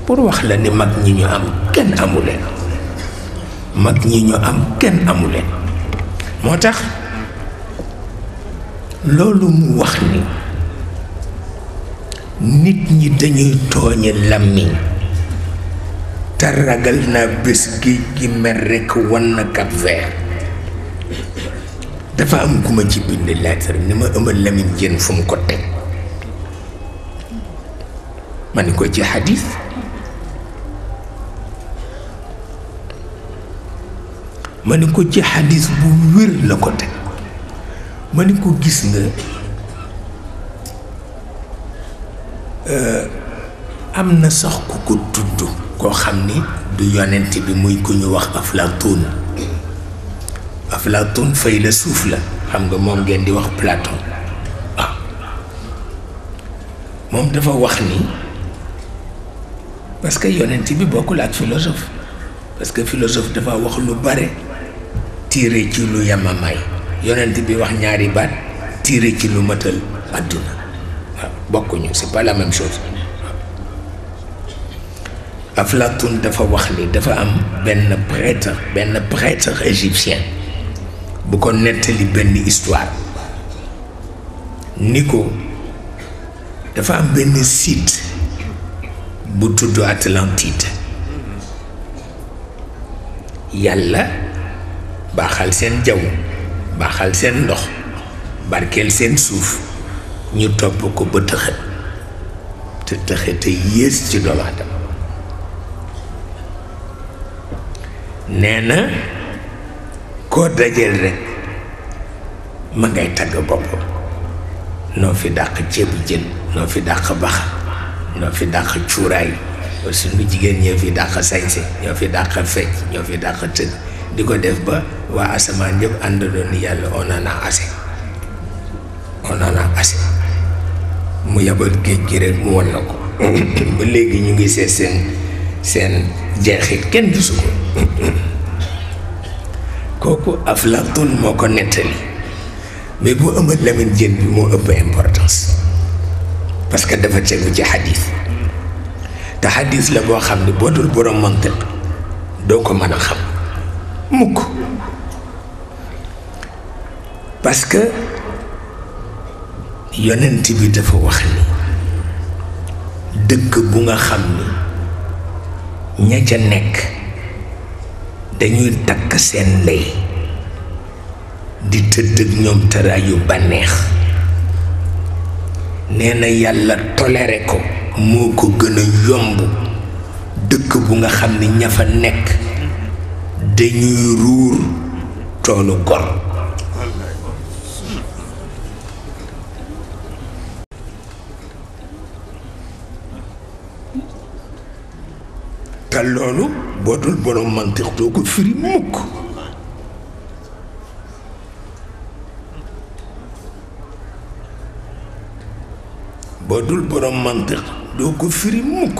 pour wax la ni mag ñi ñu am kenn amuleen mag ñi ñu am kenn amuleen moo tax loolu mu wax ni nit ñi dañuy tooñe làmmiñ te ragal naa bés géej gi mer rekk wan na Cap Vert dafa am ku ma ci bind lettre ni ma ëmal Lamine Diène fu mu ko teg ma ni ko ci xadis ma ni ko ci xadis bu wér la ko teg ma ni ko gis nga am na sax ku ko tudd koo xam ni du yonent bi muy ku ñu wax Aflaatoon faylasuuf la xam nga moom ngeen di wax Platon waaw moom dafa wax ni parce que yonent bi bokkul ak philosophe parce que philosophe dafa wax lu bare tiire ci lu yamamaay yonent bi wax ñaari baat tiire ci lu matal àdduna waaw bokkuñu c'est pas la même chose Aflaatoon dafa wax ni dafa am benn prêtre égyptien bu ko nettali benn histoire ni ko dafa am benn site bu tudd Atlantide yàlla baaxal seen jaww baaxal seen ndox barkeel seen suuf ñu topp ko ba tëxët te tëxët yées ci doomu aadama nee na koo dajeel rekk ma ngay tagg boppam noo fi dàq ceebu jën noo fi dàq bax noo fi dàq cuuraay suñu jigéen ñoo fi dàq sañse ñoo fi dàq fecc ñoo fi dàq tëgg di ko def ba waa asamaan yëpp àndandoon ni yàlla on en a assez on en a assez mu yabal géej gi rek mu won na ko ba léegi ñu ngi seet seen jeexit kenn gisu ko kooku Aflaatoon moo ko nettali mais bu ëmmat Lamine Diène bi moo ëpp importance parce que dafa tegu ci xadis te xadis la boo xam ne boo dul borom mantiq doo ko mën a xam mukk parce que yonent bi dafa wax ni dëkk bu nga xam ni ña ca nekk dañuy takk seen ndey di tëdd ak ñoom tëraayu bànneex nee na yàlla toléré ko moo ko gën a yomb dëkk bu nga xam ni ña fa nekk dañuy ruur toolu gor te loolu boo dul borom mantiq doo ko firi mukk boo dul borom mantiq doo ko firi mukk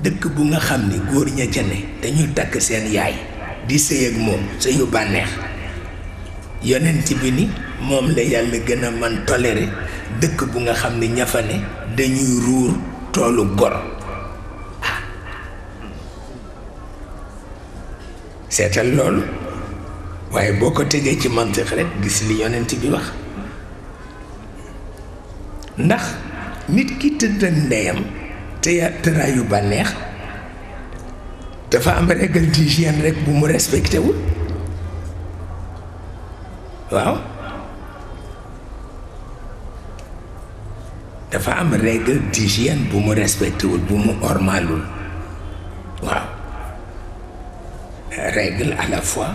dëkk bu nga xam ni góor ña ca ne dañuy takk seen yaay di sëy ak moom sëyu bànneex yonent bi ni moom la yàlla gën a man toléré dëkk bu nga xam ni ña fa ne dañuy ruur toolu gor seetal loolu waaye boo ko tegee ci mantiq rek gis li yonent bi wax ndax nit ki tëdd ak ndeyam te yaa tëraayu bànneex dafa am règle d'hygiène rek bu mu respecté wul waaw dafa am règle d'hygiène bu mu respecté wul bu mu ormalul waaw règle à la fois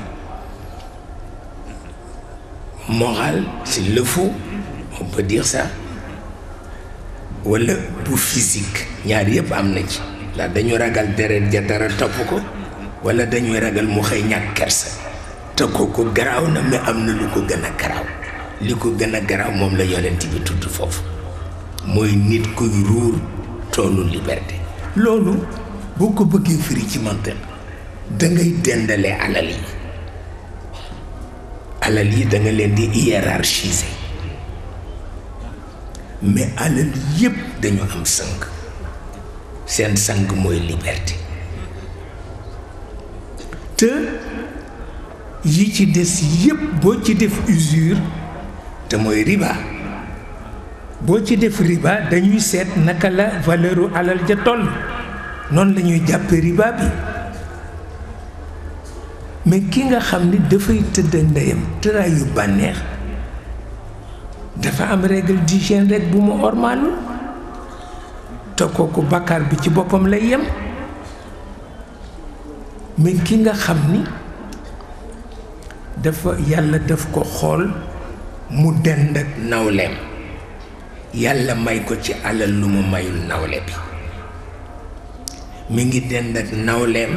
morale s'il le faut on peut dire ça wala bu physique ñaar yëpp am na ci ndax dañu ragal deret ja dara topp ko wala dañuy ragal mu xëy ñàkk kersa te kooku garaaw na mais am na lu ko gën a garaaw li ko gën a garaaw moom la yonent bi tudd foofu mooy nit kuy ruur toolu liberté loolu boo ko bëggee firi ci mantiq dangay dendale alal yi da nga leen di hiérarchiser mais alal yépp dañu am sang seen sang mooy liberté te yi ci des yépp boo ci def usure te mooy riba boo ci def riba dañuy seet naka la valeuru alal ja toll noonu la ñuy jàppe riba bi mais ki nga xam ni dafay tëdd ndeyam tëraayu bànneex dafa am règle d'hygiène rek bu mu ormaalul te kooku bàkkaar bi ci boppam lay yem mais ki nga xam ni dafa yàlla daf ko xool mu dend ak nawleem yàlla may ko ci alal lu mu mayul nawle bi mi ngi dend ak nawleem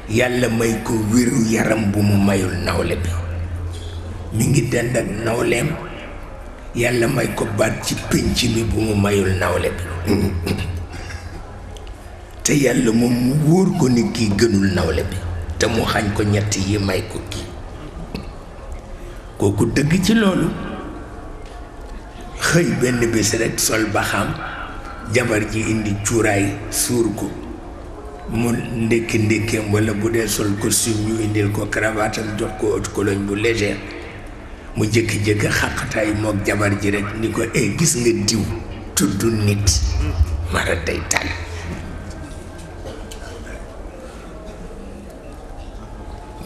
yàlla may ko wéru yaram bu mu mayul nawle bi mi ngi dend ak nawleem yàlla may ko baat ci pénc mi bu mu mayul nawle bi te yàlla moom mu wóor ko ni kii gënul nawle bi te mu xañ ko ñett yi may ko kii kooku dëgg ci loolu xëy benn bés rekk sol baxam jabar ji indi cuuraay suur ko mu ndékki ndékkeem walla bu dee sol costume ñu indil ko cravate am jox ko haute cologne bu légère mu jékki-jékki xàqataay mook jabar ji rekk ni ko gis nga diw tudd nit mara day tàll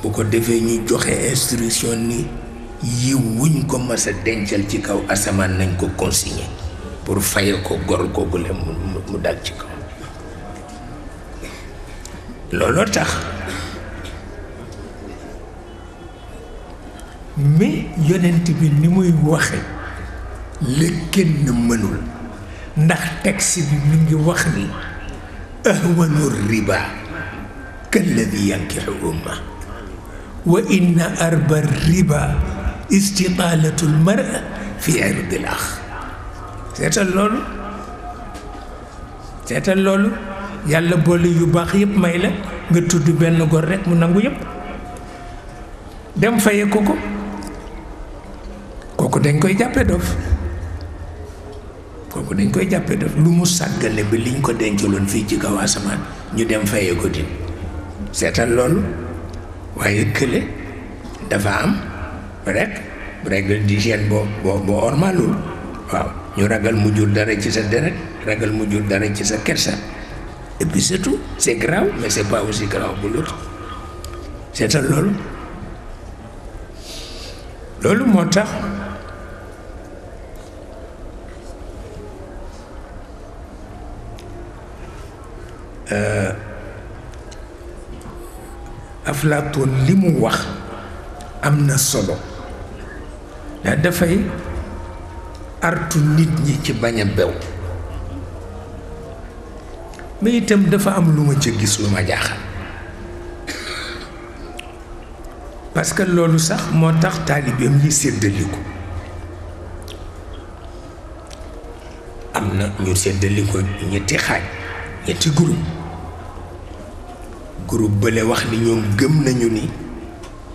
bu ko defee ñu joxe instruction ni yiw wuñ ko mas a dencal ci kaw asamaan nañ ko consigné pour faye ko gor googule mu dal ci kaw looloo tax mais yonent bi ni muy waxe la kenn mënul ndax texte bi mi ngi wax ni ahwanu riba kalladi yankixu umma wa inna arba riba istitalatul mara fi irdil ax seetal loolu yàlla boole yu baax yëpp may la nga tudd benn gor rekk mu nangu yëpp dem faye ko kooku dañ koy jàppe dof lu mu sàggane bi liñ ko dencaloon fii ci kaw asamaan ñu dem faye ko din seetal loolu waaye kële dafa am rek règle d'hygiène boo ormalul waaw ñu ragal mu jur dara ci sa deret ragal mu jur dara ci sa kersa et puis surtout c'est grave mais c'est pas aussi grave bu l'autre seetal loolu moo tax Aflaatoon li mu wax am na solo ndax dafay artu nit ñi ci bañ a bew mais itam dafa am lu ma ca gis lu ma jaaxal parce que loolu sax moo tax taalibeem yi séddaliku am na ñu séddaliku ñetti xaaj ñetti groupe bële wax ni ñoom gëm nañu ni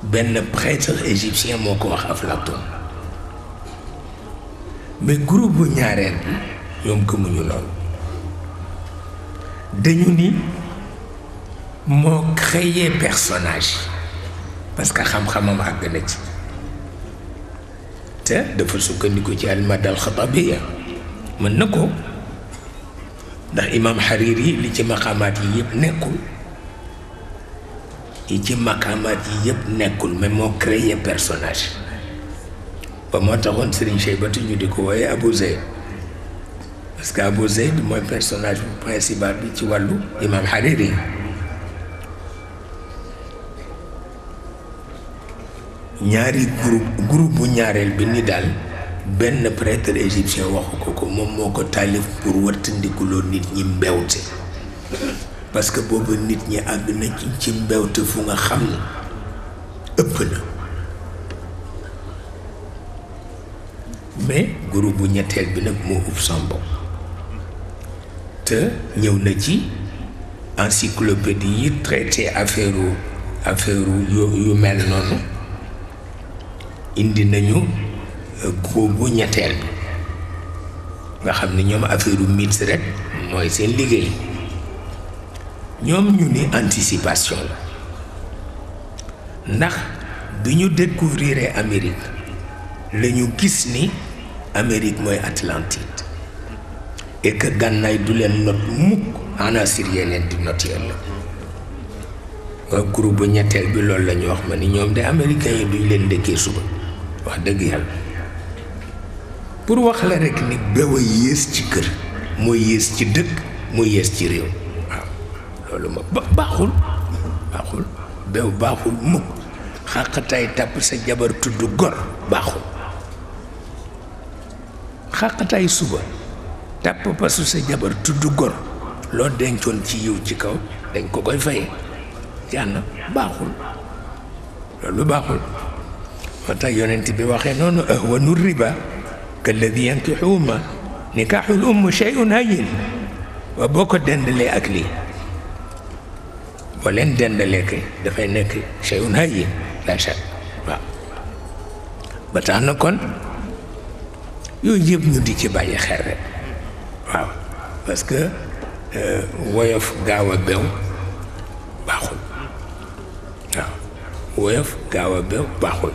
benn prêtre égyptien moo ko wax Aflaatoon mais groupe bu ñaareel bi ñoom gëmuñu loolu dañu ni moo créé personnage parce que xam-xamam àgg na ci te dafa sukkandiku ci almad alxatabiya mën na ko ndax imam Hariri li ci maqaamaat yi yëpp nekkul mais moo créé personnage ba moo taxoon Serigne Cheybatu ñu di ko wooye Abou Zeyd parce que Abou Zeyd mooy personnage bu principal bi ci wàllu imam Hariri ñaari groupe bu ñaareel bi ni daal benn prêtre égyptien waxu ko moom moo ko taalif pour wattandikuloo nit ñi mbewte parce que boobu nit ñi àgg na ci mbewte fu nga xam ne ëpp na mais groupe bu ñetteel bi nag moo ub sambo te ñëw na ci encyclopédie yi traité affaire yu mel noonu indi nañu groupe bu ñetteel bi nga xam ni ñoom affaire mythe rek mooy seen liggéey. ñoom ñu ni anticipation la ndax bi ñu découvrir Amérique la ñu gis ni Amérique mooy Atlantide et que gànnaay du leen not mukk anasir yeneen di not yàlla. waa groupe bu ñetteel bi loolu la ñu wax ma ni ñoom de américains yi duñ leen dëkkee suba wax dëgg yàlla pour wax la rek ni bew a yées ci kër mooy yées ci dëkk mooy yées ci réew waaw loolu ma baaxul bew baaxul mukk xàqataay tàpp sa jabar tudd gor baaxul xàqataay suba tàpp pasu sa jabar tudd gor loo dencoon ci yiw ci kaw dañ ko koy faye jànn baaxul loolu baaxul moo tax yonent bi waxee noonu ahwanu riba kalladi yankixu umma nikaaxul umm shay'un hayyin waa boo ko dendalee ak lii boo leen dendalee kay dafay nekk shay'un hayyin la shak waaw ba tax na kon yooyu yëpp ñu di ci bàyyi xel rek waaw parce que woyof gaaw a bew baaxul waaw woyof gaaw a bew baaxul